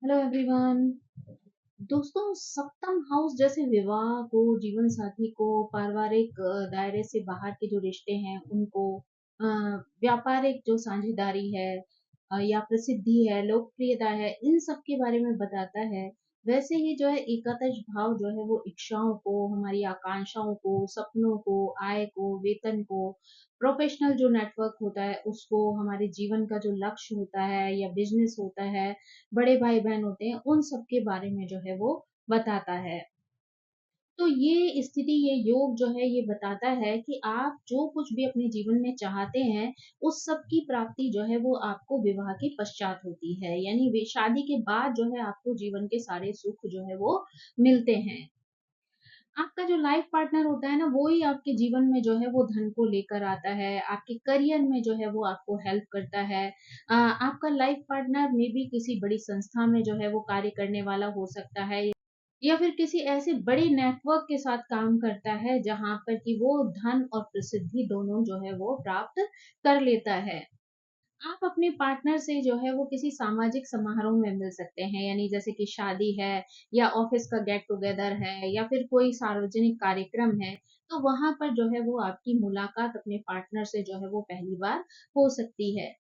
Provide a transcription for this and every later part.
Hello everyone. दोस्तों, सप्तम house जैसे विवाह को, जीवन साथी को, पारिवारिक दायरे से बाहर के जो रिश्ते हैं उनको, अ, व्यापारिक जो साझेदारी है, या प्रसिद्धि है, लोकप्रियता है, इन सब के बारे में बताता है। वैसे ही जो है एकादश भाव जो है वो इच्छाओं को, हमारी आकांक्षाओं को, सपनों को, आय को, वेतन को, प्रोफेशनल जो नेटवर्क होता है उसको, हमारे जीवन का जो लक्ष्य होता है या बिजनेस होता है, बड़े भाई-बहन होते हैं, उन सब के बारे में जो है वो बताता है। तो ये स्थिति, ये योग जो है ये बताता है कि आप जो कुछ भी अपने जीवन में चाहते हैं, उस सब की प्राप्ति जो है वो आपको विवाह के पश्चात होती है। यानी वे शादी के बाद जो है आपको जीवन के सारे सुख जो है वो मिलते हैं। आपका जो लाइफ पार्टनर होता है ना, वो ही आपके जीवन में जो है वो धन को लेकर आता है, आपके करियर में जो है वो आपको हेल्प करता है। आपका लाइफ पार्टनर में भी किसी बड़ी संस्था में जो है वो कार्य करने वाला हो सकता है, या फिर किसी ऐसे बड़े नेटवर्क के साथ काम करता है जहाँ पर कि वो धन और प्रसिद्धि दोनों जो है वो प्राप्त कर लेता है। आप अपने पार्टनर से जो है वो किसी सामाजिक समारोह में मिल सकते हैं, यानी जैसे कि शादी है, या ऑफिस का गेट टुगेदर है, या फिर कोई सार्वजनिक कार्यक्रम है। तो वहां पर जो है वो आपकी मुलाकात अपने पार्टनर से जो है वो पहली बार हो सकती है।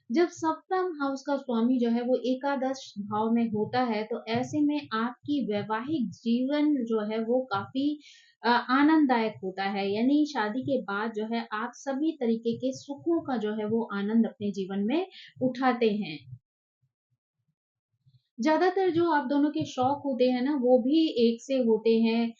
जब सप्तम हाउस का स्वामी जो है वो एकादश भाव में होता है, तो ऐसे में आपकी वैवाहिक जीवन जो है वो काफी आनंददायक होता है। यानी शादी के बाद जो है आप सभी तरीके के सुखों का जो है वो आनंद अपने जीवन में उठाते हैं। ज़्यादातर जो आप दोनों के शौक होते हैं ना, वो भी एक से होते हैं,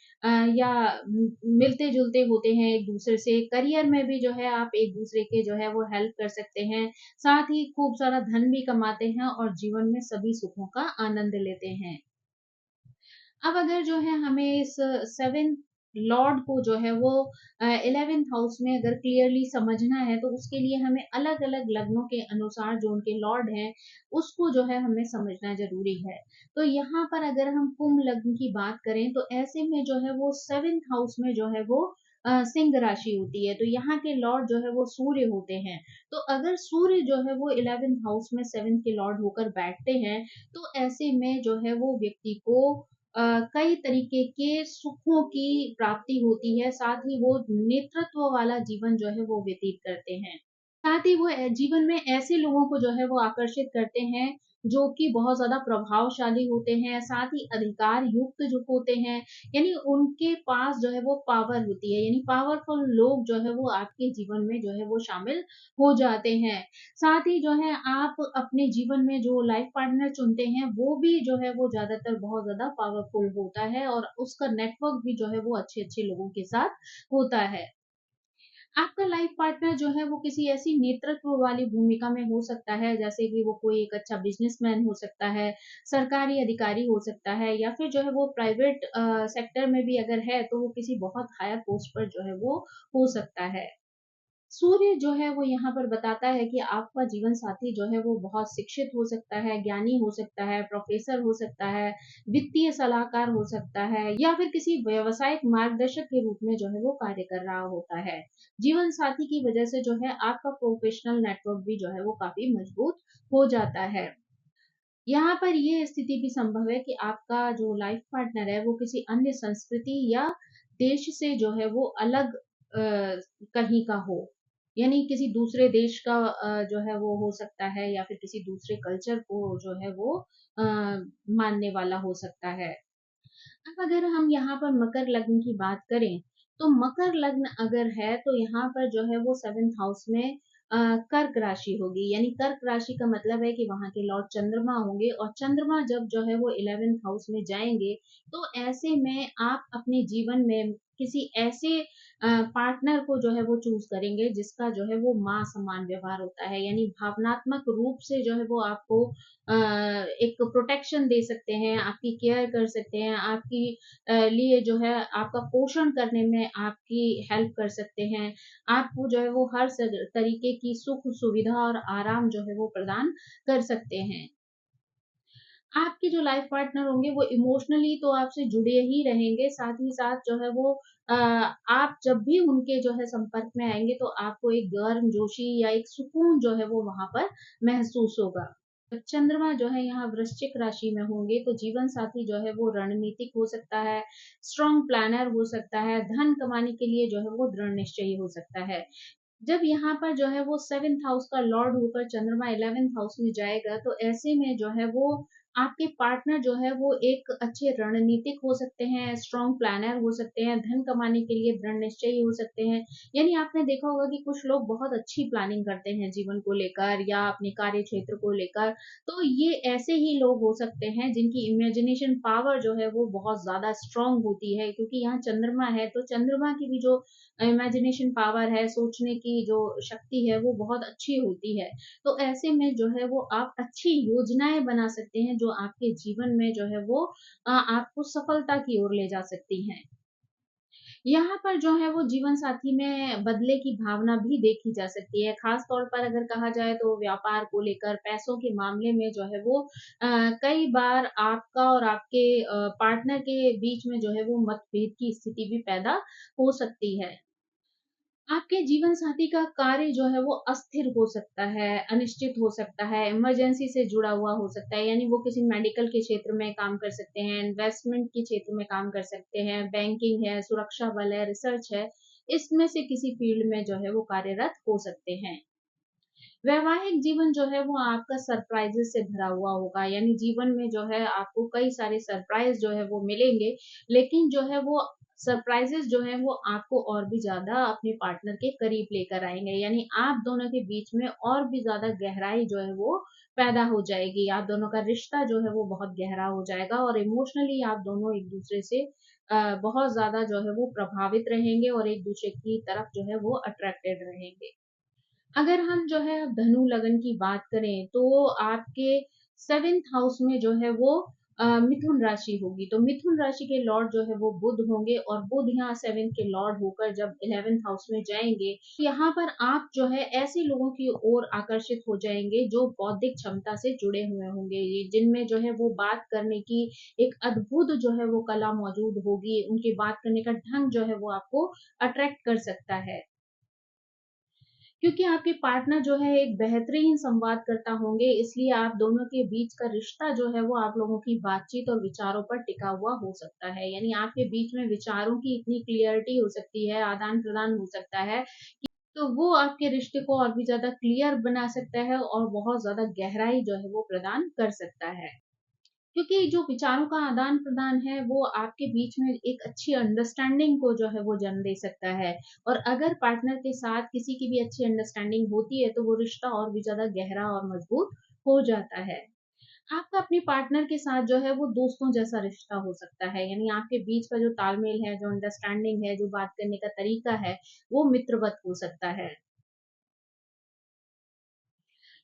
या मिलते-जुलते होते हैं एक-दूसरे से। करियर में भी जो है आप एक-दूसरे के जो है वो हेल्प कर सकते हैं। साथ ही खूब सारा धन भी कमाते हैं और जीवन में सभी सुखों का आनंद लेते हैं। अब अगर जो है हमें इस 7th लॉर्ड को जो है वो 11th हाउस में अगर क्लियरली समझना है, तो उसके लिए हमें अलग-अलग लग्नों के अनुसार जो उनके लॉर्ड हैं, उसको जो है हमें समझना ज़रूरी है। तो यहाँ पर अगर हम कुंभ लग्न की बात करें, तो ऐसे में जो है वो 7th हाउस में जो है वो सिंह राशि होती है। तो यहाँ के लॉर्ड जो है वो सूर्य होते हैं। तो अगर सूर्य जो है वो 11th हाउस में 7th के लॉर्ड होकर बैठते हैं, तो ऐसे में जो है वो व्यक्ति को कई तरीके के सुखों की प्राप्ति होती है, साथ ही वो नेतृत्व वाला जीवन जो है वो व्यतीत करते हैं। साथ ही वो जीवन में ऐसे लोगों को जो है वो आकर्षित करते हैं जो कि बहुत ज़्यादा प्रभावशाली होते हैं, साथ ही अधिकार युक्त जो होते हैं, यानी उनके पास जो है वो पावर होती है, यानी पावरफुल लोग जो है वो आपके जीवन में जो है वो शामिल हो जाते हैं। साथ ही जो है आप अपने जीवन में जो लाइफ पार्टनर चुनते हैं, वो भी जो है वो ज़्यादातर बहुत ज़्यादा पावरफुल होता है और उसका नेटवर्क भी जो है वो अच्छे-अच्छे लोगों के साथ होता है। आपका लाइफ पार्टनर जो है वो किसी ऐसी नेतृत्व वाली भूमिका में हो सकता है, जैसे कि वो कोई एक अच्छा बिजनेसमैन हो सकता है, सरकारी अधिकारी हो सकता है, या फिर जो है वो प्राइवेट सेक्टर में भी अगर है तो वो किसी बहुत हायर पोस्ट पर जो है वो हो सकता है। सूर्य जो है वो यहाँ पर बताता है कि आपका जीवन साथी जो है वो बहुत शिक्षित हो सकता है, ज्ञानी हो सकता है, प्रोफेसर हो सकता है, वित्तीय सलाहकार हो सकता है, या फिर किसी व्यावसायिक मार्गदर्शक के रूप में जो है वो कार्य कर रहा होता है। जीवन साथी की वजह से जो है आपका प्रोफेशनल नेटवर्क भी जो है वो काफी मजबूत हो जाता है। यहाँ पर ये स्थिति भी संभव है कि आपका जो लाइफ पार्टनर है वो किसी अन्य संस्कृति या देश से जो है वो अलग कहीं का हो, यानी किसी दूसरे देश का जो है वो हो सकता है, या फिर किसी दूसरे कल्चर को जो है वो मानने वाला हो सकता है। अब अगर हम यहाँ पर मकर लग्न की बात करें, तो मकर लग्न अगर है तो यहाँ पर जो है वो 7th हाउस में कर्क राशि होगी। यानी कर्क राशि का मतलब है कि वहाँ के लॉर्ड चंद्रमा होंगे, और चंद्रमा जब जो है वो 11th हाउस में जाएंगे, तो ऐसे में आप अपने जीवन में किसी ऐसे पार्टनर को जो है वो चूज करेंगे जिसका जो है वो माँ समान व्यवहार होता है, यानी भावनात्मक रूप से जो है वो आपको एक प्रोटेक्शन दे सकते हैं, आपकी केयर कर सकते हैं, आपकी लिए जो है आपका पोषण करने में आपकी हेल्प कर सकते हैं। आपको जो है वो हर तरीके की सुख सुविधा और आराम जो है वो प्रदान कर सकते हैं। आपके जो लाइफ पार्टनर होंगे वो इमोशनली तो आपसे जुड़े ही रहेंगे, साथ ही साथ जो है वो आप जब भी उनके जो है संपर्क में आएँगे तो आपको एक गर्मजोशी या एक सुकून जो है वो वहाँ पर महसूस होगा। चंद्रमा जो है यहाँ वृश्चिक राशि में होंगे तो जीवन साथी जो है वो रणनीतिक हो सकता है, स्ट्रॉन्ग प्लानर हो सकता है, धन कमाने के लिए जो है वो दृढ़ निश्चयी हो सकता है। जब यहाँ पर जो है वो 7th हाउस का लॉर्ड होकर चंद्रमा 11th हाउस में जाएगा तो ऐसे में जो है वो आपके पार्टनर जो है वो एक अच्छे रणनीतिक हो सकते हैं, स्ट्रॉन्ग प्लानर हो सकते हैं, धन कमाने के लिए दृढ़ निश्चयी हो सकते हैं। यानी आपने देखा होगा कि कुछ लोग बहुत अच्छी प्लानिंग करते हैं जीवन को लेकर या अपने कार्य क्षेत्र को लेकर। तो ये ऐसे ही लोग हो सकते हैं जिनकी इमेजिनेशन पावर जो है वो बहुत ज्यादा स्ट्रांग होती है, क्योंकि यहाँ चंद्रमा है तो चंद्रमा की भी जो इमेजिनेशन पावर है, सोचने की जो शक्ति है वो बहुत अच्छी होती है। तो ऐसे में जो है वो आप अच्छी योजनाएं बना सकते हैं जो आपके जीवन में जो है वो आपको सफलता की ओर ले जा सकती हैं। यहाँ पर जो है वो जीवन साथी में बदले की भावना भी देखी जा सकती है, खास तौर पर अगर कहा जाए तो व्यापार को लेकर, पैसों के मामले में जो है वो कई बार आपका और आपके पार्टनर के बीच में जो है वो मतभेद की स्थिति भी पैदा हो सकती है। आपके जीवन साथी का कार्य जो है वो अस्थिर हो सकता है, अनिश्चित हो सकता है, इमरजेंसी से जुड़ा हुआ हो सकता है, यानी वो किसी मेडिकल के क्षेत्र में काम कर सकते हैं, इन्वेस्टमेंट के क्षेत्र में काम कर सकते हैं, बैंकिंग है, सुरक्षा बल है, रिसर्च है, इसमें से किसी फील्ड में जो है वो कार्यरत हो सकते हैं। वैवाहिक जीवन जो है वो आपका सरप्राइजेस से भरा हुआ होगा, यानी जीवन में जो है आपको कई सारे सरप्राइज जो है वो मिलेंगे, लेकिन जो है वो सरप्राइजेस जो है वो आपको और भी ज्यादा अपने पार्टनर के करीब लेकर आएंगे, यानी आप दोनों के बीच में और भी ज्यादा गहराई जो है वो पैदा हो जाएगी, आप दोनों का रिश्ता जो है वो बहुत गहरा हो जाएगा और इमोशनली आप दोनों एक दूसरे से बहुत ज्यादा जो है वो प्रभावित रहेंगे और एक दूसरे की तरफ जो है वो अट्रैक्टेड रहेंगे। अगर हम जो है अब धनु लगन की बात करें तो आपके 7th हाउस में जो है वो मिथुन राशि होगी, तो मिथुन राशि के लॉर्ड जो है वो बुध होंगे और बुध यहाँ 7th के लॉर्ड होकर जब 11th हाउस में जाएंगे, यहाँ पर आप जो है ऐसे लोगों की ओर आकर्षित हो जाएंगे जो बौद्धिक क्षमता से जुड़े हुए होंगे, जिनमें जो है वो बात करने की एक अद्भुत जो है वो कला मौजूद होगी, उनके बात करने का ढंग जो है वो आपको अट्रैक्ट कर सकता है, क्योंकि आपके पार्टनर जो है एक बेहतरीन संवादकर्ता होंगे, इसलिए आप दोनों के बीच का रिश्ता जो है वो आप लोगों की बातचीत और विचारों पर टिका हुआ हो सकता है, यानी आपके बीच में विचारों की इतनी क्लियरिटी हो सकती है, आदान प्रदान हो सकता है, तो वो आपके रिश्ते को और भी ज्यादा क्लियर बना सकता है और बहुत ज्यादा गहराई जो है वो प्रदान कर सकता है, क्योंकि जो विचारों का आदान प्रदान है वो आपके बीच में एक अच्छी अंडरस्टैंडिंग को जो है वो जन्म दे सकता है, और अगर पार्टनर के साथ किसी की भी अच्छी अंडरस्टैंडिंग होती है तो वो रिश्ता और भी ज्यादा गहरा और मजबूत हो जाता है। आपका अपने पार्टनर के साथ जो है वो दोस्तों जैसा रिश्ता हो सकता है, यानी आपके बीच का जो तालमेल है, जो अंडरस्टैंडिंग है, जो बात करने का तरीका है, वो मित्रवत हो सकता है।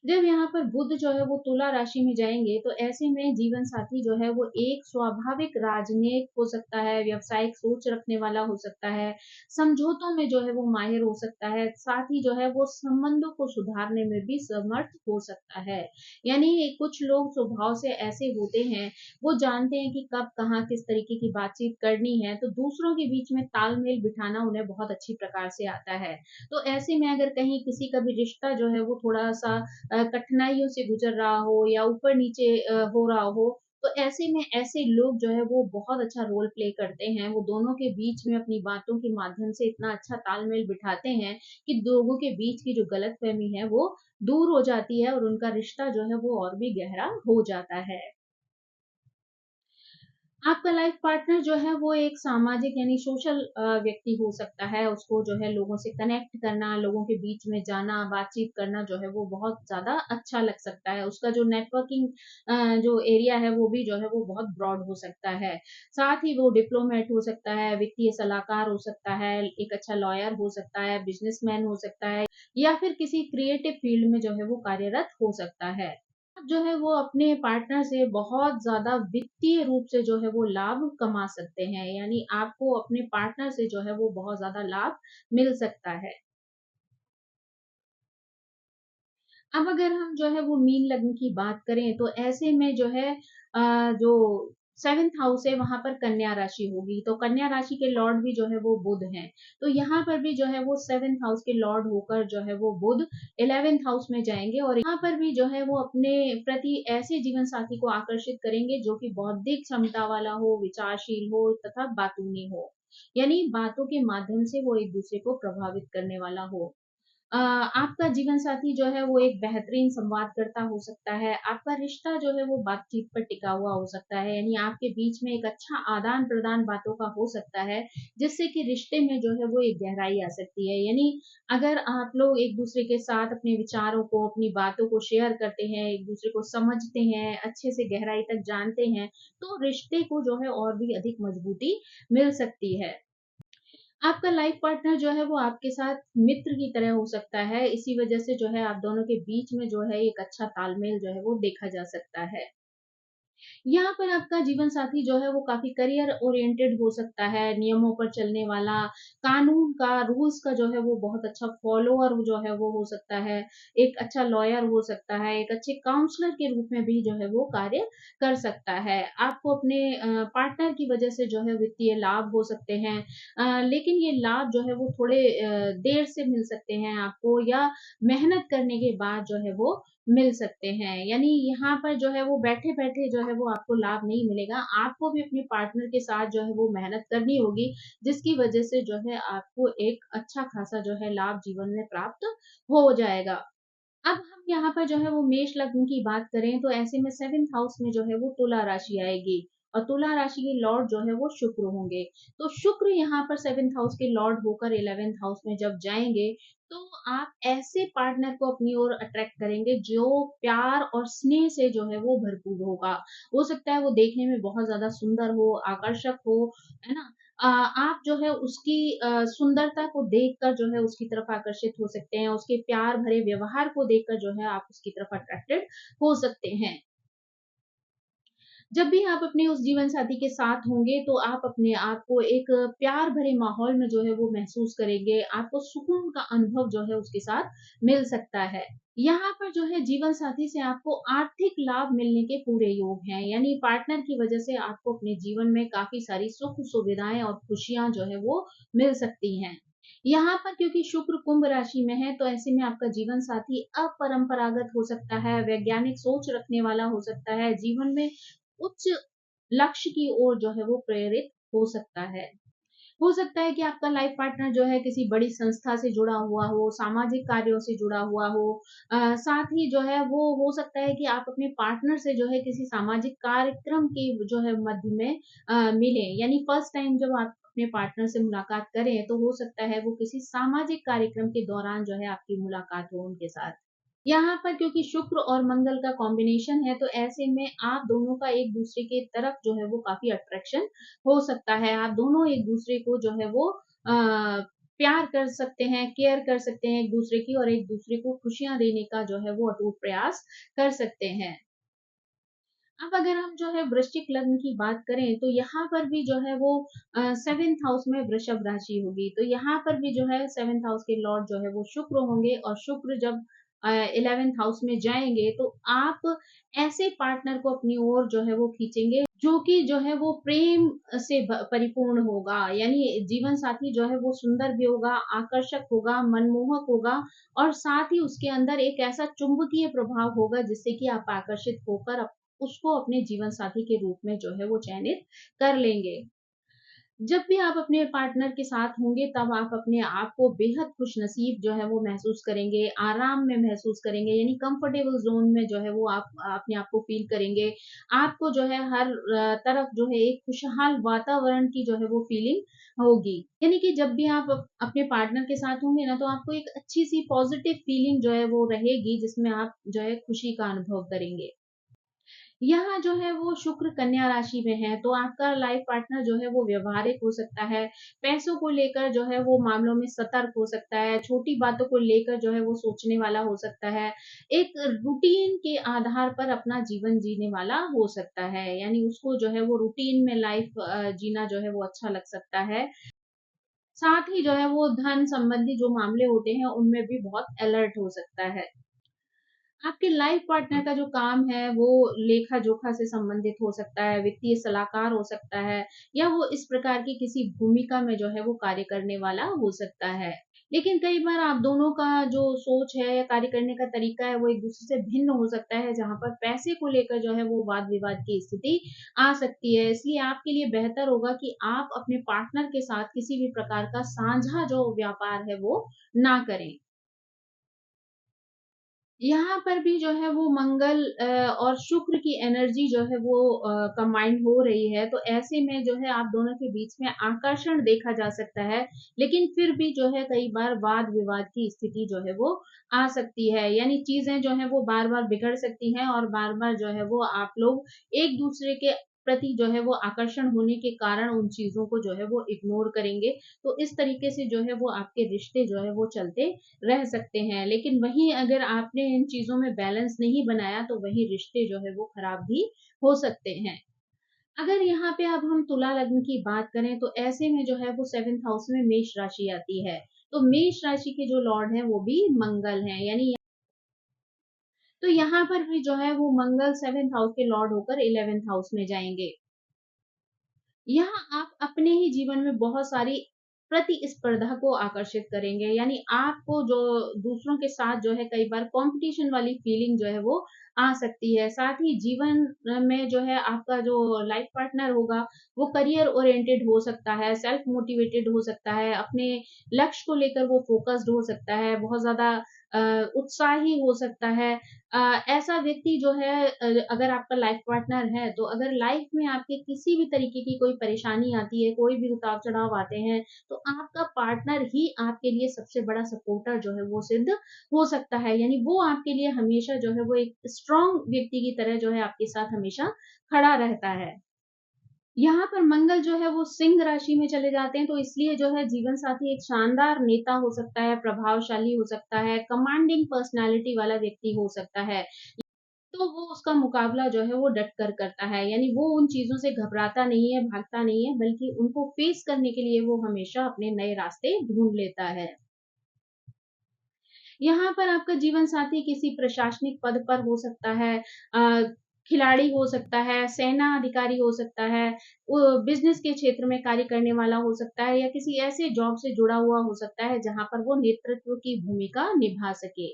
जब यहाँ पर बुध जो है वो तुला राशि में जाएंगे तो ऐसे में जीवन साथी जो है वो एक स्वाभाविक राजनयिक हो सकता है, व्यवसायिक सोच रखने वाला हो सकता है, समझौतों में जो है वो माहिर हो सकता है, साथ ही जो है वो संबंधों को सुधारने में भी समर्थ हो सकता है। यानी कुछ लोग स्वभाव से ऐसे होते हैं, वो जानते हैं कि कब कहाँ किस तरीके की बातचीत करनी है, तो दूसरों के बीच में तालमेल बिठाना उन्हें बहुत अच्छी प्रकार से आता है। तो ऐसे में अगर कहीं किसी का भी रिश्ता जो है वो थोड़ा सा कठिनाइयों से गुजर रहा हो या ऊपर नीचे हो रहा हो, तो ऐसे में ऐसे लोग जो है वो बहुत अच्छा रोल प्ले करते हैं, वो दोनों के बीच में अपनी बातों के माध्यम से इतना अच्छा तालमेल बिठाते हैं कि लोगों के बीच की जो गलतफहमी है वो दूर हो जाती है और उनका रिश्ता जो है वो और भी गहरा हो जाता है। आपका लाइफ पार्टनर जो है वो एक सामाजिक यानी सोशल व्यक्ति हो सकता है, उसको जो है लोगों से कनेक्ट करना, लोगों के बीच में जाना, बातचीत करना जो है वो बहुत ज्यादा अच्छा लग सकता है, उसका जो नेटवर्किंग जो एरिया है वो भी जो है वो बहुत ब्रॉड हो सकता है, साथ ही वो डिप्लोमेट हो सकता है, वित्तीय सलाहकार हो सकता है, एक अच्छा लॉयर हो सकता है, बिजनेसमैन हो सकता है, या फिर किसी क्रिएटिव फील्ड में जो है वो कार्यरत हो सकता है। आप जो है वो अपने पार्टनर से बहुत ज़्यादा वित्तीय रूप से जो है वो लाभ कमा सकते हैं, यानी आपको अपने पार्टनर से जो है वो बहुत ज़्यादा लाभ मिल सकता है। अब अगर हम जो है वो मीन लग्न की बात करें तो ऐसे में जो है जो 7th हाउस है वहां पर कन्या राशि होगी, तो कन्या राशि के लॉर्ड भी जो है वो बुध हैं। तो यहाँ पर भी जो है वो 7th हाउस के लॉर्ड होकर जो है वो बुध 11th हाउस में जाएंगे, और यहाँ पर भी जो है वो अपने प्रति ऐसे जीवन साथी को आकर्षित करेंगे जो कि बौद्धिक क्षमता वाला हो, विचारशील हो तथा बातूनी हो, यानी बातों के माध्यम से वो एक दूसरे को प्रभावित करने वाला हो। आपका जीवन साथी जो है वो एक बेहतरीन संवादकर्ता हो सकता है। आपका रिश्ता जो है वो बातचीत पर टिका हुआ हो सकता है, यानी आपके बीच में एक अच्छा आदान प्रदान बातों का हो सकता है, जिससे कि रिश्ते में जो है वो एक गहराई आ सकती है। यानी अगर आप लोग एक दूसरे के साथ अपने विचारों को, अपनी बातों को शेयर करते हैं, एक दूसरे को समझते हैं, अच्छे से गहराई तक जानते हैं, तो रिश्ते को जो है और भी अधिक मजबूती मिल सकती है। आपका लाइफ पार्टनर जो है वो आपके साथ मित्र की तरह हो सकता है। इसी वजह से जो है आप दोनों के बीच में जो है एक अच्छा तालमेल जो है वो देखा जा सकता है। यहाँ पर आपका जीवन साथी जो है वो काफी करियर ओरिएंटेड हो सकता है, नियमों पर चलने वाला, कानून का, रूल्स का जो है वो बहुत अच्छा फॉलोअर जो है वो हो सकता है, एक अच्छा लॉयर हो सकता है, एक अच्छे काउंसलर के रूप में भी जो है वो कार्य कर सकता है। आपको अपने पार्टनर की वजह से जो है वित्तीय लाभ हो सकते हैं, लेकिन ये लाभ जो है वो थोड़े देर से मिल सकते हैं आपको, या मेहनत करने के बाद जो है वो मिल सकते हैं। यानी यहाँ पर जो है वो बैठे-बैठे जो है वो आपको लाभ नहीं मिलेगा। आपको भी अपने पार्टनर के साथ जो है वो मेहनत करनी होगी, जिसकी वजह से जो है आपको एक अच्छा खासा जो है लाभ जीवन में प्राप्त हो जाएगा। अब हम यहाँ पर जो है वो मेष लग्न की बात करें, तो ऐसे में 7th हाउस में जो है वो तुला राशि आएगी, और तुला राशि के लॉर्ड जो है वो शुक्र होंगे। तो शुक्र यहाँ पर 7th हाउस के लॉर्ड होकर 11th हाउस में जब जाएंगे, तो आप ऐसे पार्टनर को अपनी ओर अट्रैक्ट करेंगे जो प्यार और स्नेह से जो है वो भरपूर होगा। हो सकता है वो देखने में बहुत ज्यादा सुंदर हो, आकर्षक हो, है ना। आप जो है उसकी सुंदरता को देखकर जो है उसकी तरफ आकर्षित हो सकते हैं, उसके प्यार भरे व्यवहार को देखकर जो है आप उसकी तरफ अट्रैक्टेड हो सकते हैं। जब भी आप अपने उस जीवन साथी के साथ होंगे, तो आप अपने आप को एक प्यार भरे माहौल में जो है वो महसूस करेंगे। आपको सुकून का अनुभव जो है उसके साथ मिल सकता है। यहाँ पर जो है जीवन साथी से आपको आर्थिक लाभ मिलने के पूरे योग हैं, यानी पार्टनर की वजह से आपको अपने जीवन में काफी सारी सुख सुविधाएं और खुशियां जो है वो मिल सकती हैं। यहाँ पर क्योंकि शुक्र कुंभ राशि में है, तो ऐसे में आपका जीवन साथी अपरंपरागत हो सकता है, वैज्ञानिक सोच रखने वाला हो सकता है, जीवन में उच्च लक्ष्य की ओर जो है वो प्रेरित हो सकता है। हो सकता है कि आपका लाइफ पार्टनर जो है किसी बड़ी संस्था से जुड़ा हुआ हो, सामाजिक कार्यों से जुड़ा हुआ हो। साथ ही जो है वो हो सकता है कि आप अपने पार्टनर से जो है किसी सामाजिक कार्यक्रम के जो है मध्य में मिले, यानी फर्स्ट टाइम जब आप अपने पार्टनर से मुलाकात करें, तो हो सकता है वो किसी सामाजिक कार्यक्रम के दौरान जो है आपकी मुलाकात हो उनके साथ। यहाँ पर क्योंकि शुक्र और मंगल का कॉम्बिनेशन है, तो ऐसे में आप दोनों का एक दूसरे के तरफ जो है वो काफी अट्रैक्शन हो सकता है। आप दोनों एक दूसरे को जो है वो प्यार कर सकते हैं, केयर कर सकते हैं एक दूसरे की, और एक दूसरे को खुशियां देने का जो है वो अटूट प्रयास कर सकते हैं। अब अगर हम जो है वृश्चिक लग्न की बात करें, तो यहाँ पर भी जो है वो 7th हाउस में वृषभ राशि होगी। तो यहाँ पर भी जो है 7th हाउस के लॉर्ड जो है वो शुक्र होंगे, और शुक्र जब 11th हाउस में जाएंगे, तो आप ऐसे पार्टनर को अपनी ओर जो है वो खींचेंगे जो कि जो है वो प्रेम से परिपूर्ण होगा, यानी जीवन साथी जो है वो सुंदर भी होगा, आकर्षक होगा, मनमोहक होगा, और साथ ही उसके अंदर एक ऐसा चुंबकीय प्रभाव होगा जिससे कि आप आकर्षित होकर उसको अपने जीवन साथी के रूप में जो है वो चयनित कर लेंगे। जब भी आप अपने पार्टनर के साथ होंगे, तब आप अपने आप को बेहद खुशनसीब जो है वो महसूस करेंगे, आराम में महसूस करेंगे, यानी कंफर्टेबल ज़ोन में जो है वो आप अपने आप को फ़ील करेंगे। आपको जो है हर तरफ जो है एक खुशहाल वातावरण की जो है वो फ़ीलिंग होगी। यानी कि जब भी आप अपने पार्टनर के साथ होंगे ना, तो आपको एक अच्छी-सी पॉज़िटिव फ़ीलिंग जो है वो रहेगी, जिसमें आप जो है खुशी का अनुभव करेंगे। यहाँ जो है वो शुक्र कन्या राशि में है, तो आपका लाइफ पार्टनर जो है वो व्यवहारिक हो सकता है, पैसों को लेकर जो है वो मामलों में सतर्क हो सकता है, छोटी बातों को लेकर जो है वो सोचने वाला हो सकता है, एक रूटीन के आधार पर अपना जीवन जीने वाला हो सकता है, यानी उसको जो है वो रूटीन में लाइफ जीना जो है वो अच्छा लग सकता है। साथ ही जो है वो धन संबंधी जो मामले होते हैं उनमें भी बहुत अलर्ट हो सकता है। आपके लाइफ पार्टनर का जो काम है वो लेखा-जोखा से संबंधित हो सकता है, वित्तीय सलाहकार हो सकता है या वो इस प्रकार की किसी भूमिका में जो है वो कार्य करने वाला हो सकता है। लेकिन कई बार आप दोनों का जो सोच है या कार्य करने का तरीका है वो एक-दूसरे से भिन्न हो सकता है, जहाँ पर पैसे को लेकर जो है वो वाद-विवाद की स्थिति आ सकती है। इसलिए आपके लिए बेहतर होगा कि आप अपने पार्टनर के साथ किसी भी प्रकार का साझा जो व्यापार है वो ना करें। यहाँ पर भी जो है वो मंगल और शुक्र की एनर्जी जो है वो कंबाइंड हो रही है, तो ऐसे में जो है आप दोनों के बीच में आकर्षण देखा जा सकता है, लेकिन फिर भी जो है कई बार वाद-विवाद की स्थिति जो है वो आ सकती है। यानी चीज़ें जो हैं वो बार-बार बिगड़ सकती हैं और बार-बार जो है वो आप लोग एक-दूसरे के प्रति जो है वो आकर्षण होने के कारण उन चीज़ों को जो है वो इग्नोर करेंगे। तो इस तरीके से जो है वो आपके रिश्ते जो है वो चलते रह सकते हैं। लेकिन वहीं अगर आपने इन चीज़ों में बैलेंस नहीं बनाया तो वही रिश्ते जो है वो खराब भी हो सकते हैं। अगर यहाँ पे अब हम तुला लग्न की बात करें तो ऐसे में जो है वो 7th हाउस में मेष राशि आती है। तो मेष राशि के जो लॉर्ड हैं वो भी मंगल हैं। यानी तो यहाँ पर भी जो है वो मंगल 7th हाउस के लॉर्ड होकर 11th हाउस में जाएँगे। यहाँ आप अपने ही जीवन में बहुत सारी प्रतिस्पर्धा को आकर्षित करेंगे, यानी आपको जो दूसरों के साथ जो है कई बार कंपटीशन वाली फीलिंग जो है वो आ सकती है। साथ ही जीवन में जो है आपका जो लाइफ पार्टनर होगा वो करियर ओरिएंटेड हो सकता है, सेल्फ मोटिवेटेड हो सकता है, अपने लक्ष्य को लेकर वो फोकस्ड हो सकता है, बहुत ज़्यादा उत्साही हो सकता है। अ, ऐसा व्यक्ति जो है अगर आपका लाइफ पार्टनर है, तो अगर लाइफ में आपके किसी भी तरीके की कोई परेशानी आती है, कोई भी उतार-चढ़ाव आते हैं, तो आपका पार्टनर ही आपके लिए सबसे बड़ा सपोर्टर जो है वो सिद्ध हो सकता है। यानी वो आपके लिए हमेशा जो है वो एक स्ट्रॉन्ग व्यक्ति की तरह जो है आपके साथ हमेशा खड़ा रहता है। यहाँ पर मंगल जो है वो सिंह राशि में चले जाते हैं, तो इसलिए जो है जीवन साथी एक शानदार नेता हो सकता है, प्रभावशाली हो सकता है, कमांडिंग पर्सनैलिटी वाला व्यक्ति हो सकता है। तो वो उसका मुकाबला जो है वो डट कर करता है, यानी वो उन चीज़ों से घबराता नहीं है, भागता नहीं है, बल्कि उनको फेस करने के लिए वो हमेशा अपने नए रास्ते ढूँढ लेता है। यहाँ पर आपका जीवन साथी किसी प्रशासनिक पद पर हो सकता है, अ, खिलाड़ी हो सकता है, सेना अधिकारी हो सकता है, बिज़नेस के क्षेत्र में कार्य करने वाला हो सकता है या किसी ऐसे जॉब से जुड़ा हुआ हो सकता है जहाँ पर वो नेतृत्व की भूमिका निभा सके।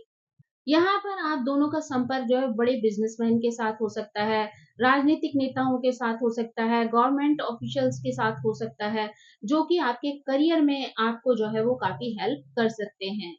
यहाँ पर आप दोनों का संपर्क जो है बड़े बिज़नेसमैन के साथ हो सकता है, राजनीतिक नेताओं के साथ हो सकता है, गवर्नमेंट ऑफ़िशियल्स के साथ हो सकता है, जो कि आपके करियर में आपको जो है वो काफ़ी हेल्प कर सकते हैं।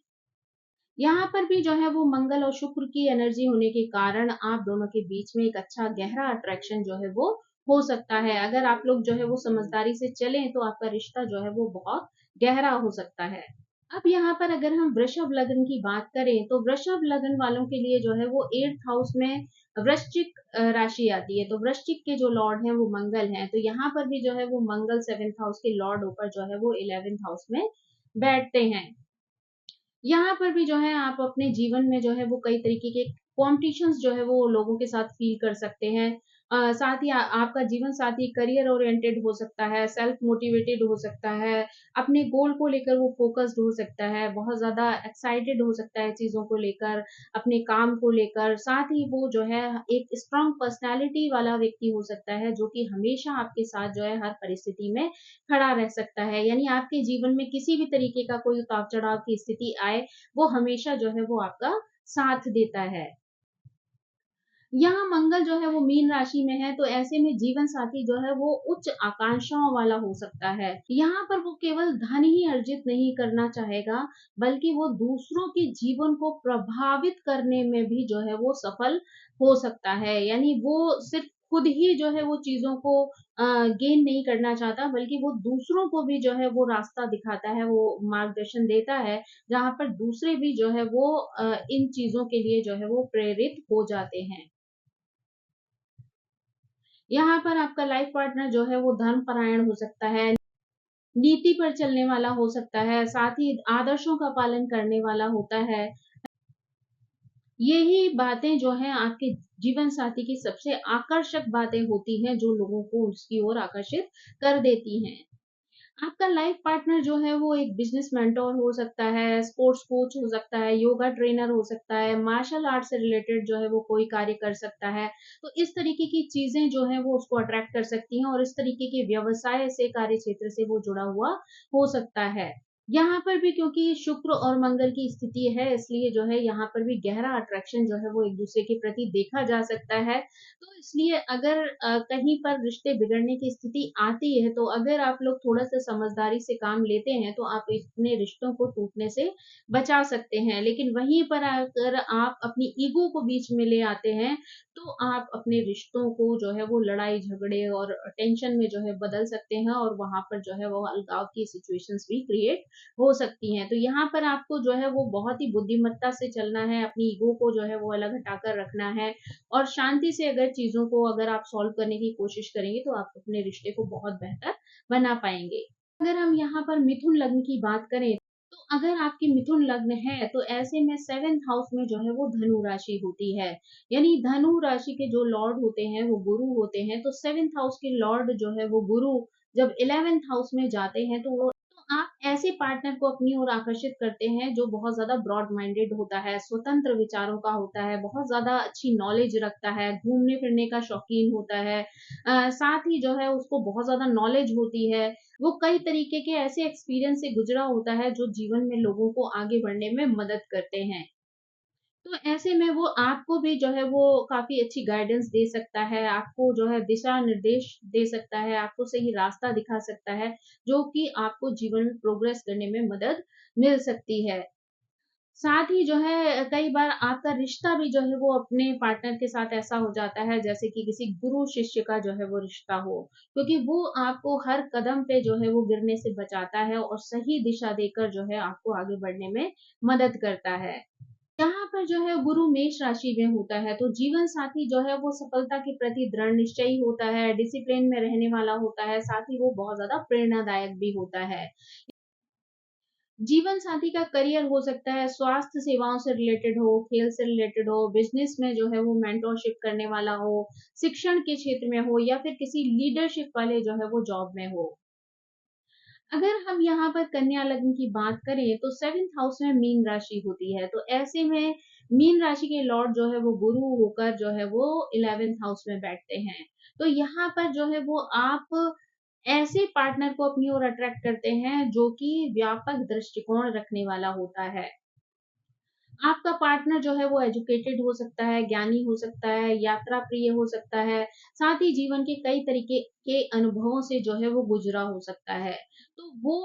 यहाँ पर भी जो है वो मंगल और शुक्र की एनर्जी होने के कारण आप दोनों के बीच में एक अच्छा गहरा अट्रैक्शन जो है वो हो सकता है। अगर आप लोग जो है वो समझदारी से चलें तो आपका रिश्ता जो है वो बहुत गहरा हो सकता है। अब यहाँ पर अगर हम वृषभ लग्न की बात करें तो वृषभ लग्न वालों के लिए जो है वो 8th हाउस में वृश्चिक राशि आती है। तो वृश्चिक के जो लॉर्ड हैं वो मंगल हैं। तो यहाँ पर भी जो है वो मंगल 7th हाउस के लॉर्ड होकर जो है वो 11th हाउस में बैठते हैं। यहाँ पर भी जो है आप अपने जीवन में जो है वो कई तरीके के कॉम्पिटिशन्स जो है वो लोगों के साथ फ़ील कर सकते हैं। साथ ही आपका जीवन साथी करियर ओरिएंटेड हो सकता है, सेल्फ मोटिवेटेड हो सकता है, अपने गोल को लेकर वो फ़ोकस्ड हो सकता है, बहुत ज़्यादा एक्साइटेड हो सकता है चीज़ों को लेकर, अपने काम को लेकर। साथ ही वो जो है एक स्ट्रॉन्ग पर्सनैलिटी वाला व्यक्ति हो सकता है, जो कि हमेशा आपके साथ जो है हर परिस्थिति में खड़ा रह सकता है। यानी आपके जीवन में किसी भी तरीके का कोई उतार-चढ़ाव की स्थिति आए, वो हमेशा जो है वो आपका साथ देता है। यहाँ मंगल जो है वो मीन राशि में है, तो ऐसे में जीवन साथी जो है वो उच्च आकांक्षाओं वाला हो सकता है। यहाँ पर वो केवल धन ही अर्जित नहीं करना चाहेगा, बल्कि वो दूसरों के जीवन को प्रभावित करने में भी जो है वो सफल हो सकता है। यानी वो सिर्फ खुद ही जो है वो चीज़ों को गेन नहीं करना चाहता, बल्कि वो दूसरों को भी जो है वो रास्ता दिखाता है, वो मार्गदर्शन देता है, जहाँ पर दूसरे भी जो है वो इन चीज़ों के लिए जो है वो प्रेरित हो जाते हैं। यहाँ पर आपका लाइफ पार्टनर जो है वो धर्मपरायण हो सकता है, नीति पर चलने वाला हो सकता है, साथ ही आदर्शों का पालन करने वाला होता है। यही बातें जो हैं आपके जीवन साथी की सबसे आकर्षक बातें होती हैं, जो लोगों को उसकी ओर आकर्षित कर देती हैं। आपका लाइफ पार्टनर जो है वो एक बिजनेस मेंटोर हो सकता है, स्पोर्ट्स कोच हो सकता है, योगा ट्रेनर हो सकता है, मार्शल आर्ट से रिलेटेड जो है वो कोई कार्य कर सकता है। तो इस तरीके की चीजें जो है वो उसको अट्रैक्ट कर सकती हैं और इस तरीके के व्यवसाय से, कार्य क्षेत्र से वो जुड़ा हुआ हो सकता है। यहाँ पर भी क्योंकि शुक्र और मंगल की स्थिति है, इसलिए जो है यहाँ पर भी गहरा अट्रैक्शन जो है वो एक दूसरे के प्रति देखा जा सकता है। तो इसलिए अगर कहीं पर रिश्ते बिगड़ने की स्थिति आती है, तो अगर आप लोग थोड़ा-सा समझदारी से काम लेते हैं, तो आप अपने रिश्तों को टूटने से बचा सकते हैं। लेकिन वहीं पर अगर आप अपनी ईगो को बीच में ले आते हैं, तो आप अपने रिश्तों को जो है वो लड़ाई-झगड़े और टेंशन में जो है बदल सकते हैं और वहाँ पर जो है वो अलगाव की सिचुएशंस भी क्रिएट हो सकती हैं। तो यहाँ पर आपको जो है वो बहुत ही बुद्धिमत्ता से चलना है, अपनी ईगो को जो है वो अलग हटाकर रखना है और शांति से अगर चीज़ों को अगर आप सॉल्व करने की कोशिश करेंगे, तो आप अपने रिश्ते को बहुत बेहतर बना पाएँगे। अगर हम यहाँ पर मिथुन लग्न की बात करें, तो अगर आपकी मिथुन लग्न है, तो ऐसे में 7th हाउस में जो है वो धनु राशि होती है। यानी धनु राशि के जो लॉर्ड होते हैं, वो गुरु होते हैं, तो 7th हाउस के लॉर्ड जो है वो गुरु जब 11th हाउस में जाते हैं, तो आप ऐसे पार्टनर को अपनी ओर आकर्षित करते हैं जो बहुत ज़्यादा ब्रॉड माइंडेड होता है, स्वतंत्र विचारों का होता है, बहुत ज़्यादा अच्छी नॉलेज रखता है, घूमने-फिरने का शौकीन होता है। साथ ही जो है उसको बहुत ज़्यादा नॉलेज होती है। वो कई तरीके के ऐसे एक्सपीरियंस से गुज़रा होता है जो जीवन में लोगों को आगे बढ़ने में मदद करते हैं। तो ऐसे में वो आपको भी जो है वो काफ़ी अच्छी गाइडेंस दे सकता है, आपको जो है दिशा-निर्देश दे सकता है, आपको सही रास्ता दिखा सकता है, जो कि आपको जीवन में प्रोग्रेस करने में मदद मिल सकती है। साथ ही जो है कई बार आपका रिश्ता भी जो है वो अपने पार्टनर के साथ ऐसा हो जाता है जैसे कि किसी गुरु शिष्य का जो है वो रिश्ता हो, क्योंकि वो आपको हर कदम पे जो है वो गिरने से बचाता है और सही दिशा देकर जो है आपको आगे बढ़ने में मदद करता है। यहाँ पर जो है गुरु मेष राशि में होता है, तो जीवन साथी जो है वो सफलता के प्रति दृढ़ निश्चयी होता है, डिसिप्लिन में रहने वाला होता है, साथ ही वो बहुत ज़्यादा प्रेरणादायक भी होता है। जीवन साथी का करियर हो सकता है स्वास्थ्य सेवाओं से रिलेटेड हो, खेल से रिलेटेड हो, बिज़नेस में जो है वो मेंटरशिप करने वाला हो, शिक्षण के क्षेत्र में हो या फिर किसी लीडरशिप वाले जो है वो जॉब में हो। अगर हम यहाँ पर कन्या लग्न की बात करें तो 7th हाउस में मीन राशि होती है। तो ऐसे में मीन राशि के लॉर्ड जो है वो गुरु होकर जो है वो 11th हाउस में बैठते हैं। तो यहाँ पर जो है वो आप ऐसे पार्टनर को अपनी ओर अट्रैक्ट करते हैं जो कि व्यापक दृष्टिकोण रखने वाला होता है। आपका पार्टनर जो है वो एजुकेटेड हो सकता है, ज्ञानी हो सकता है, यात्रा प्रिय हो सकता है, साथ ही जीवन के कई तरीके के अनुभवों से जो है वो गुज़रा हो सकता है। तो वो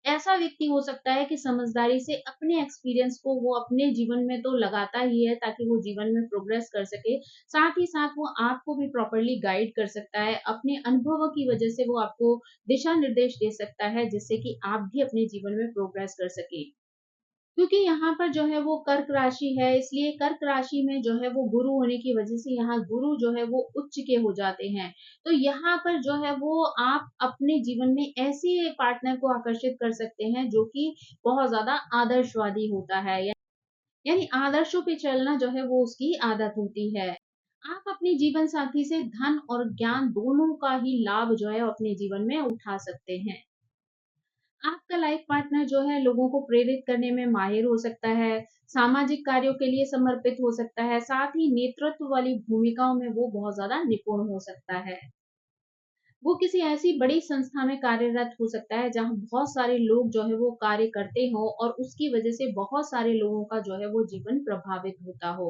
ऐसा व्यक्ति हो सकता है कि समझदारी से अपने एक्सपीरियंस को वो अपने जीवन में तो लगाता ही है ताकि वो जीवन में प्रोग्रेस कर सके। साथ ही साथ वो आपको भी प्रॉपर्ली गाइड कर सकता है। अपने अनुभवों की वज़ह से वो आपको दिशा-निर्देश दे सकता है जिससे कि आप भी अपने जीवन में प्रोग्रेस कर सकें। क्योंकि यहाँ पर जो है वो कर्क राशि है, इसलिए कर्क राशि में जो है वो गुरु होने की वजह से यहाँ गुरु जो है वो उच्च के हो जाते हैं। तो यहाँ पर जो है वो आप अपने जीवन में ऐसे पार्टनर को आकर्षित कर सकते हैं जो कि बहुत ज़्यादा आदर्शवादी होता है। यानी आदर्शों पे चलना जो है वो उसकी आदत होती है। आप अपने जीवन साथी से धन और ज्ञान दोनों का ही लाभ जो है अपने जीवन में उठा सकते हैं। आपका लाइफ पार्टनर जो है लोगों को प्रेरित करने में माहिर हो सकता है, सामाजिक कार्यों के लिए समर्पित हो सकता है, साथ ही नेतृत्व वाली भूमिकाओं में वो बहुत ज़्यादा निपुण हो सकता है। वो किसी ऐसी बड़ी संस्था में कार्यरत हो सकता है जहाँ बहुत सारे लोग जो है वो कार्य करते हों और उसकी वजह से बहुत सारे लोगों का जो है वो जीवन प्रभावित होता हो।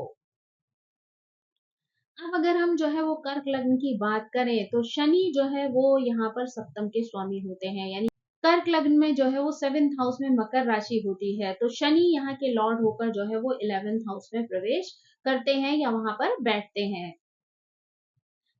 अब अगर हम जो है वो कर्क लग्न की बात करें तो शनि जो है वो यहाँ पर सप्तम के स्वामी होते हैं। यानी कर्क लग्न में जो है वो 7th हाउस में मकर राशि होती है, तो शनि यहाँ के लॉर्ड होकर जो है वो 11th हाउस में प्रवेश करते हैं या वहां पर बैठते हैं।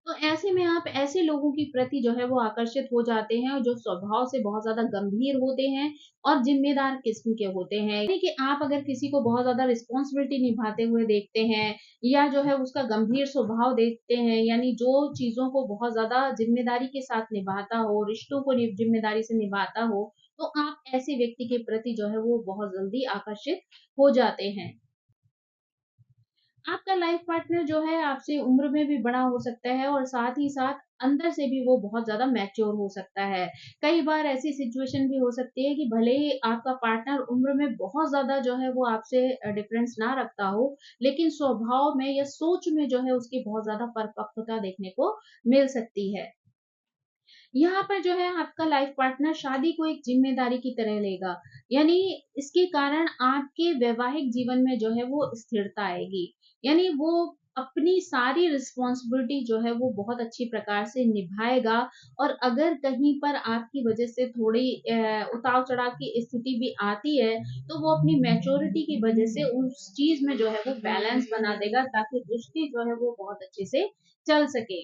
तो ऐसे में आप ऐसे लोगों के प्रति जो है वो आकर्षित हो जाते हैं और जो स्वभाव से बहुत ज़्यादा गंभीर होते हैं और ज़िम्मेदार किस्म के होते हैं। यानी कि आप अगर किसी को बहुत ज़्यादा रिस्पॉन्सिबिलिटी निभाते हुए देखते हैं या जो है उसका गंभीर स्वभाव देखते हैं, यानी जो चीज़ों को बहुत ज़्यादा ज़िम्मेदारी के साथ निभाता हो, रिश्तों को नि ज़िम्मेदारी से निभाता हो, तो आप ऐसे व्यक्ति के प्रति जो है वो बहुत जल्दी आकर्षित हो जाते हैं। आपका लाइफ पार्टनर जो है आपसे उम्र में भी बड़ा हो सकता है और साथ ही साथ अंदर से भी वो बहुत ज़्यादा मैच्योर हो सकता है। कई बार ऐसी सिचुएशन भी हो सकती है कि भले ही आपका पार्टनर उम्र में बहुत ज़्यादा जो है वो आपसे डिफरेंस ना रखता हो, लेकिन स्वभाव में या सोच में जो है उसकी बहुत ज़्यादा परिपक्वता देखने को मिल सकती है। यहाँ पर जो है आपका लाइफ पार्टनर शादी को एक जिम्मेदारी की तरह लेगा, यानी इसके कारण आपके वैवाहिक जीवन में जो है वो स्थिरता आएगी। यानी वो अपनी सारी रिस्पॉन्सिबिलिटी जो है वो बहुत अच्छी प्रकार से निभाएगा। और अगर कहीं पर आपकी वजह से थोड़ी उतार चढ़ाव की स्थिति भी आती है, तो वो अपनी मैच्योरिटी की वजह से उस चीज में जो है वो बैलेंस बना देगा, ताकि रिश्ते जो है वो बहुत अच्छे से चल सके।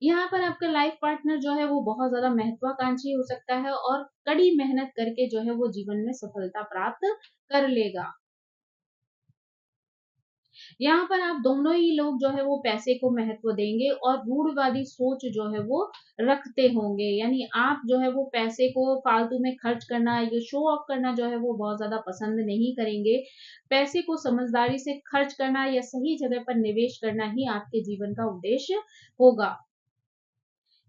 यहाँ पर आपका लाइफ पार्टनर जो है वो बहुत ज़्यादा महत्वाकांक्षी हो सकता है और कड़ी मेहनत करके जो है वो जीवन में सफलता प्राप्त कर लेगा। यहाँ पर आप दोनों ही लोग जो है वो पैसे को महत्व देंगे और रूढ़िवादी सोच जो है वो रखते होंगे। यानी आप जो है वो पैसे को फालतू में खर्च करना या शो ऑफ करना जो है वो बहुत ज़्यादा पसंद नहीं करेंगे। पैसे को समझदारी से खर्च करना या सही जगह पर निवेश करना ही आपके जीवन का उद्देश्य होगा।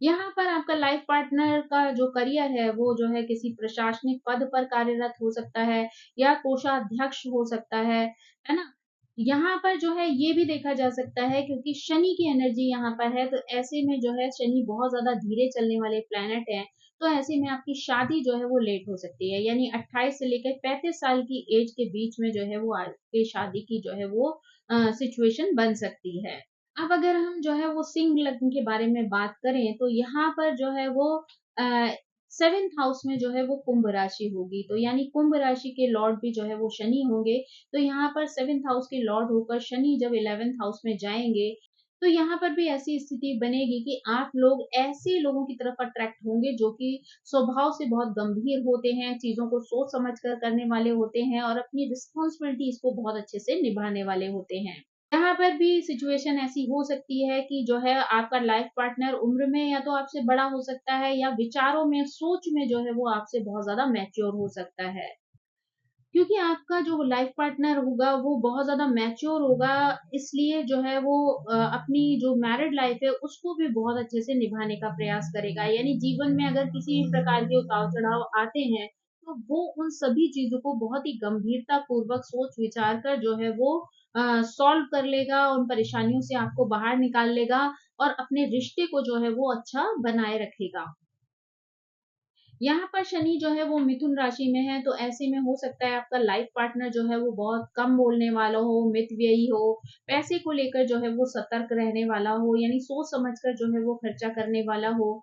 यहाँ पर आपका लाइफ पार्टनर का जो करियर है वो जो है किसी प्रशासनिक पद पर कार्यरत हो सकता है या कोषाध्यक्ष हो सकता है ना? यहाँ पर जो है ये भी देखा जा सकता है, क्योंकि शनि की एनर्जी यहाँ पर है, तो ऐसे में जो है शनि बहुत ज़्यादा धीरे चलने वाले प्लैनेट हैं, तो ऐसे में आपकी शादी जो है वो लेट हो सकती है। यानी 28 से लेकर 35 साल की एज के बीच में जो है वो आपकी शादी की जो है वो सिचुएशन बन सकती है। अब अगर हम जो है वो सिंह लग्न के बारे में बात करें, तो यहाँ पर जो है वो अ, 7th हाउस में जो है वो कुंभ राशि होगी। तो यानी कुंभ राशि के लॉर्ड भी जो है वो शनि होंगे। तो यहाँ पर 7th हाउस के लॉर्ड होकर शनि जब 11th हाउस में जाएंगे, तो यहाँ पर भी ऐसी स्थिति बनेगी कि आप लोग ऐसे लोगों की तरफ अट्रैक्ट होंगे जो कि स्वभाव से बहुत गंभीर होते हैं, चीजों को सोच समझ कर करने वाले होते हैं और अपनी रिस्पॉन्सिबिलिटीज को बहुत अच्छे से निभाने वाले होते हैं। यहाँ पर भी सिचुएशन ऐसी हो सकती है कि जो है आपका लाइफ पार्टनर उम्र में या तो आपसे बड़ा हो सकता है या विचारों में, सोच में जो है वो आपसे बहुत ज़्यादा मैच्योर हो सकता है। क्योंकि आपका जो लाइफ पार्टनर होगा वो बहुत ज़्यादा मैच्योर होगा, इसलिए जो है वो अपनी जो मैरिड लाइफ है उसको भी बहुत अच्छे से निभाने का प्रयास करेगा। यानी जीवन में अगर किसी भी प्रकार के उतार-चढ़ाव आते हैं, तो वो उन सभी चीज़ों को बहुत ही गंभीरता पूर्वक सोच विचार कर जो है वो सॉल्व कर लेगा, उन परेशानियों से आपको बाहर निकाल लेगा और अपने रिश्ते को जो है वो अच्छा बनाए रखेगा। यहाँ पर शनि जो है वो मिथुन राशि में है, तो ऐसे में हो सकता है आपका लाइफ पार्टनर जो है वो बहुत कम बोलने वाला हो, मितव्ययी हो, पैसे को लेकर जो है वो सतर्क रहने वाला हो, यानी सोच समझ कर जो है वो खर्चा करने वाला हो।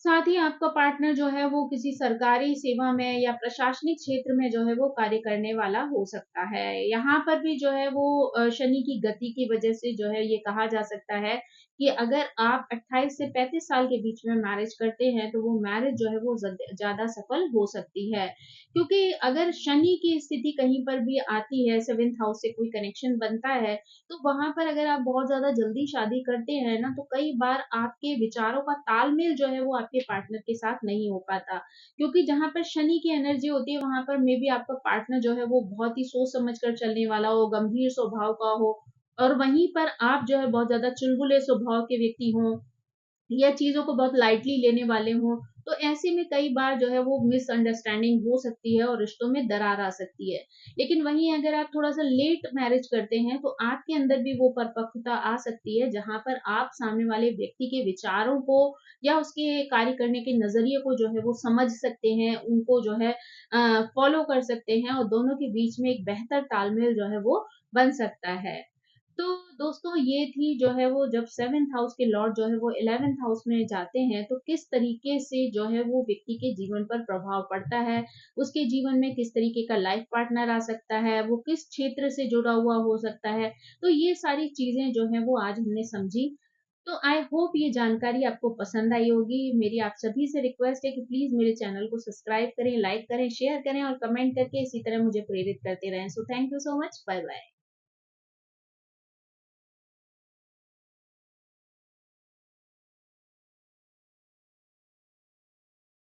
साथ ही आपका पार्टनर जो है वो किसी सरकारी सेवा में या प्रशासनिक क्षेत्र में जो है वो कार्य करने वाला हो सकता है। यहाँ पर भी जो है वो शनि की गति की वजह से जो है ये कहा जा सकता है कि अगर आप 28 से 35 साल के बीच में मैरिज करते हैं, तो वो मैरिज जो है वो ज़्यादा सफल हो सकती है। क्योंकि अगर शनि की स्थिति कहीं पर भी आती है, 7th हाउस से कोई कनेक्शन बनता है, तो वहाँ पर अगर आप बहुत ज़्यादा जल्दी शादी करते हैं ना, तो कई बार आपके विचारों का तालमेल जो है वो आपके पार्टनर के साथ नहीं हो पाता। क्योंकि जहाँ पर शनि की एनर्जी होती है, वहाँ पर मे बी आपका पार्टनर जो है वो बहुत ही सोच समझ कर चलने वाला हो, गंभीर स्वभाव का हो, और वहीं पर आप जो है बहुत ज़्यादा चुलबुले स्वभाव के व्यक्ति हों या चीज़ों को बहुत लाइटली लेने वाले हों, तो ऐसे में कई बार जो है वो मिसअंडरस्टैंडिंग हो सकती है और रिश्तों में दरार आ सकती है। लेकिन वहीं अगर आप थोड़ा-सा लेट मैरिज करते हैं, तो आपके अंदर भी वो परिपक्वता आ सकती है, जहाँ पर आप सामने वाले व्यक्ति के विचारों को या उसके कार्य करने के नज़रिए को जो है वो समझ सकते हैं, उनको जो है फ़ॉलो कर सकते हैं और दोनों के बीच में एक बेहतर तालमेल जो है वो बन सकता है। तो दोस्तों ये थी जो है वो जब 7th हाउस के लॉर्ड जो है वो 11th हाउस में जाते हैं, तो किस तरीके से जो है वो व्यक्ति के जीवन पर प्रभाव पड़ता है, उसके जीवन में किस तरीके का लाइफ पार्टनर आ सकता है, वो किस क्षेत्र से जुड़ा हुआ हो सकता है। तो ये सारी चीज़ें जो हैं वो आज हमने समझी। तो आई होप ये जानकारी आपको पसंद आई होगी। मेरी आप सभी से रिक्वेस्ट है कि प्लीज़ मेरे चैनल को सब्सक्राइब करें, लाइक करें, शेयर करें और कमेंट करके इसी तरह मुझे प्रेरित करते रहें। So thank you so much. Bye bye.